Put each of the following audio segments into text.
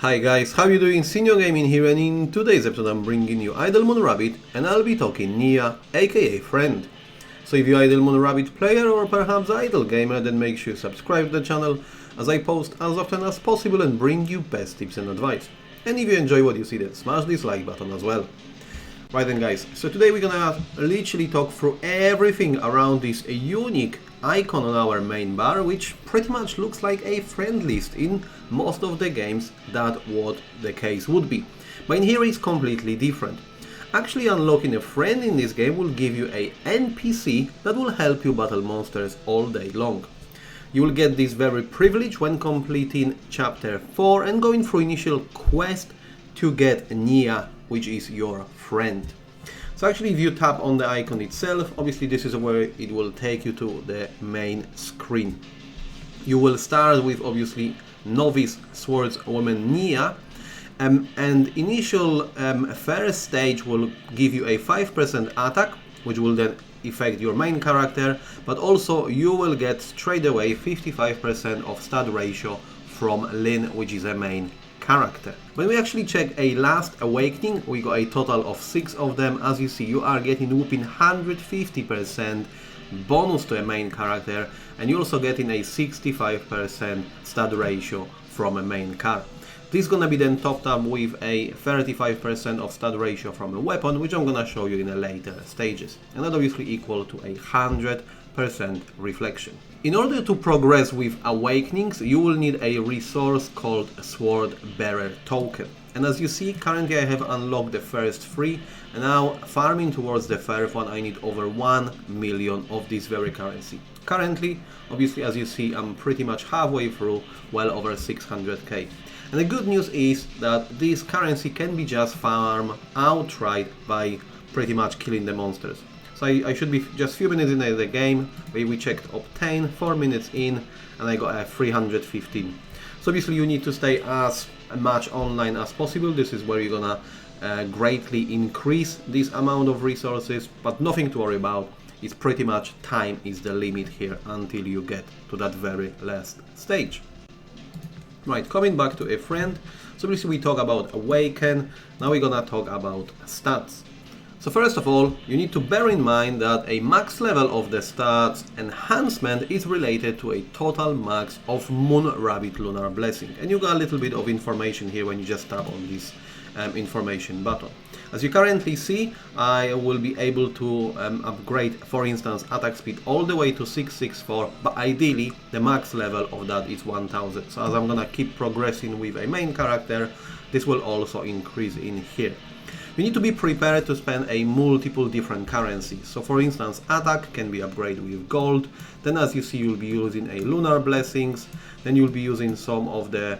Hi guys, how you doing? Senior Gaming here, and in today's episode I'm bringing you Idle Moon Rabbit and I'll be talking Nia, aka Friend. So if you're Idle Moon Rabbit player or perhaps Idle gamer, then make sure you subscribe to the channel as I post as often as possible and bring you best tips and advice. And if you enjoy what you see, then smash this like button as well. Right then guys, so today we're gonna literally talk through everything around this unique icon on our main bar, which pretty much looks like a friend list. In most of the games that what the case would be, but in here it's completely different. Actually, unlocking a friend in this game will give you a NPC that will help you battle monsters all day long. You will get this very privilege when completing chapter 4 and going through initial quest to get Nia, which is your friend. So actually, if you tap on the icon itself, obviously this is where it will take you to the main screen. You will start with obviously novice swordswoman Nia, and initial first stage will give you a 5% attack, which will then affect your main character, but also you will get straight away 55% of stat ratio from Lynn, which is a main character. When we actually check a last awakening, we got a total of 6 of them. As you see, you are getting whooping 150% bonus to a main character, and you're also getting a 65% stat ratio from a main car. This is gonna be then topped up with a 35% of stat ratio from a weapon, which I'm gonna show you in a later stages, and that obviously equal to 100% reflection. In order to progress with awakenings, you will need a resource called Sword Bearer Token. And as you see, currently I have unlocked the first 3, and now farming towards the third one I need over 1 million of this very currency. Currently, obviously as you see, I'm pretty much halfway through, well over 600k. And the good news is that this currency can be just farmed outright by pretty much killing the monsters. So I should be just a few minutes into the game, where we checked obtain, 4 minutes in, and I got a 315. So obviously you need to stay as much online as possible. This is where you're gonna greatly increase this amount of resources, but nothing to worry about. It's pretty much time is the limit here until you get to that very last stage. Right, coming back to a friend. So obviously we talk about awaken, now we're gonna talk about stats. So first of all, you need to bear in mind that a max level of the stats enhancement is related to a total max of Moon Rabbit Lunar Blessing. And you got a little bit of information here when you just tap on this information button. As you currently see, I will be able to upgrade, for instance, attack speed all the way to 664, but ideally the max level of that is 1000. So as I'm gonna keep progressing with a main character, this will also increase in here. You need to be prepared to spend a multiple different currencies. So for instance, attack can be upgraded with gold. Then as you see, you'll be using a lunar blessings. Then you'll be using some of the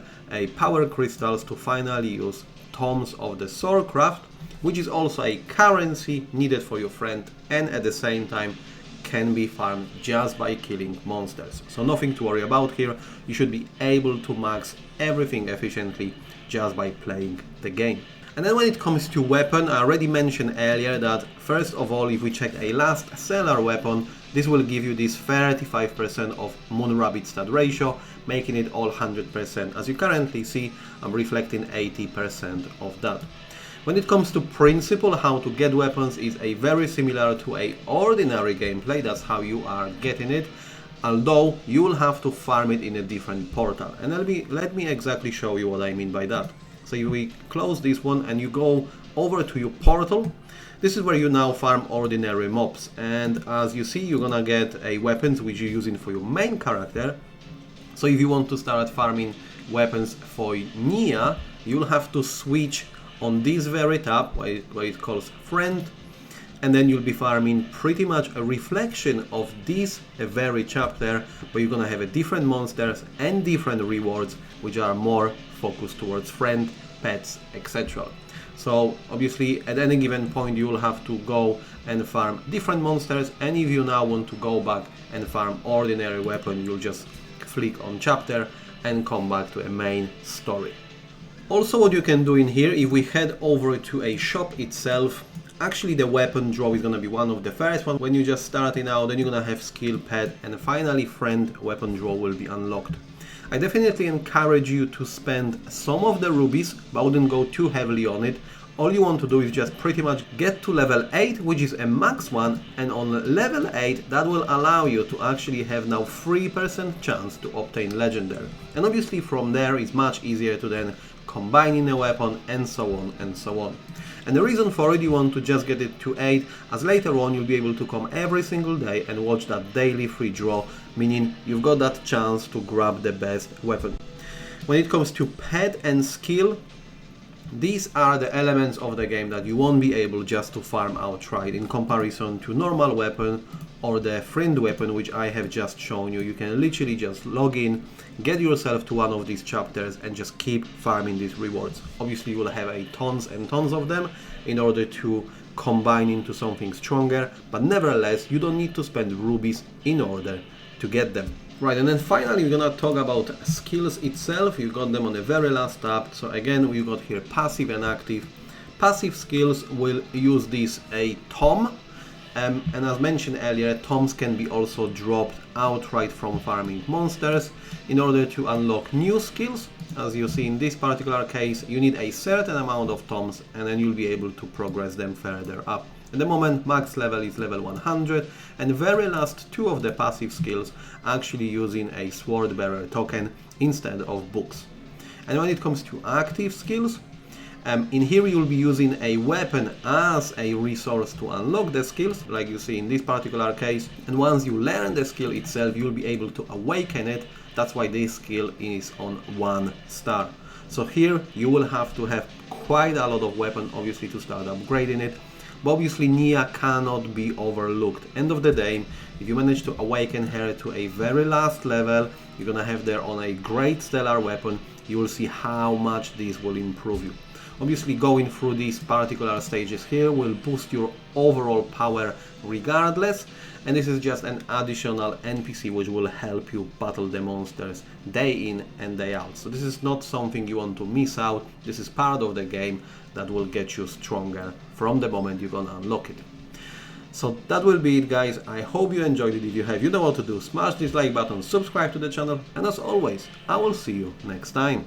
power crystals to finally use tomes of the swordcraft, which is also a currency needed for your friend, and at the same time can be farmed just by killing monsters. So nothing to worry about here. You should be able to max everything efficiently just by playing the game. And then when it comes to weapon, I already mentioned earlier that first of all, if we check a last seller weapon, this will give you this 35% of Moon Rabbit stat ratio, making it all 100%. As you currently see, I'm reflecting 80% of that. When it comes to principle, how to get weapons is a very similar to a ordinary gameplay. That's how you are getting it, although you will have to farm it in a different portal. And let me exactly show you what I mean by that. So if we close this one and you go over to your portal, this is where you now farm ordinary mobs. And as you see, you're gonna get a weapons which you're using for your main character. So if you want to start farming weapons for Nia, you'll have to switch on this very tab where it calls friend, and then you'll be farming pretty much a reflection of this very chapter, where you're gonna have a different monsters and different rewards which are more focused towards friend, pets, etc. So obviously at any given point you will have to go and farm different monsters, and if you now want to go back and farm ordinary weapon, you'll just flick on chapter and come back to a main story. Also, what you can do in here, if we head over to a shop itself, actually the weapon draw is gonna be one of the first one. When you're just starting out, then you're gonna have skill, pet, and finally friend weapon draw will be unlocked. I definitely encourage you to spend some of the rubies, but I wouldn't go too heavily on it. All you want to do is just pretty much get to level 8, which is a max one, and on level 8 that will allow you to actually have now 3% chance to obtain legendary. And obviously from there it's much easier to then combine in a weapon and so on and so on. And the reason for it, you want to just get it to 8, as later on you'll be able to come every single day and watch that daily free draw, meaning you've got that chance to grab the best weapon. When it comes to pet and skill, these are the elements of the game that you won't be able just to farm outright in comparison to normal weapon or the friend weapon, which I have just shown you. You can literally just log in, get yourself to one of these chapters and just keep farming these rewards. Obviously you will have tons and tons of them in order to combine into something stronger, but nevertheless you don't need to spend rubies in order to get them. Right, and then finally we're gonna talk about skills itself. You got them on the very last tab. So again, we got here passive and active. Passive skills will use this tom, and as mentioned earlier, toms can be also dropped outright from farming monsters. In order to unlock new skills, as you see in this particular case, you need a certain amount of toms and then you'll be able to progress them further up. At the moment, max level is level 100, and the very last two of the passive skills actually using a sword bearer token instead of books. And when it comes to active skills, in here you'll be using a weapon as a resource to unlock the skills, like you see in this particular case. And once you learn the skill itself, you'll be able to awaken it. That's why this skill is on 1 star. So here you will have to have quite a lot of weapon, obviously, to start upgrading it. But obviously Nia cannot be overlooked. End of the day, if you manage to awaken her to a very last level, you're gonna have there on a great stellar weapon. You will see how much this will improve you. Obviously going through these particular stages here will boost your overall power regardless, and this is just an additional NPC which will help you battle the monsters day in and day out. So this is not something you want to miss out. This is part of the game that will get you stronger from the moment you're gonna unlock it. So that will be it, guys. I hope you enjoyed it. If you have, you know what to do. Smash this like button, subscribe to the channel, and as always, I will see you next time.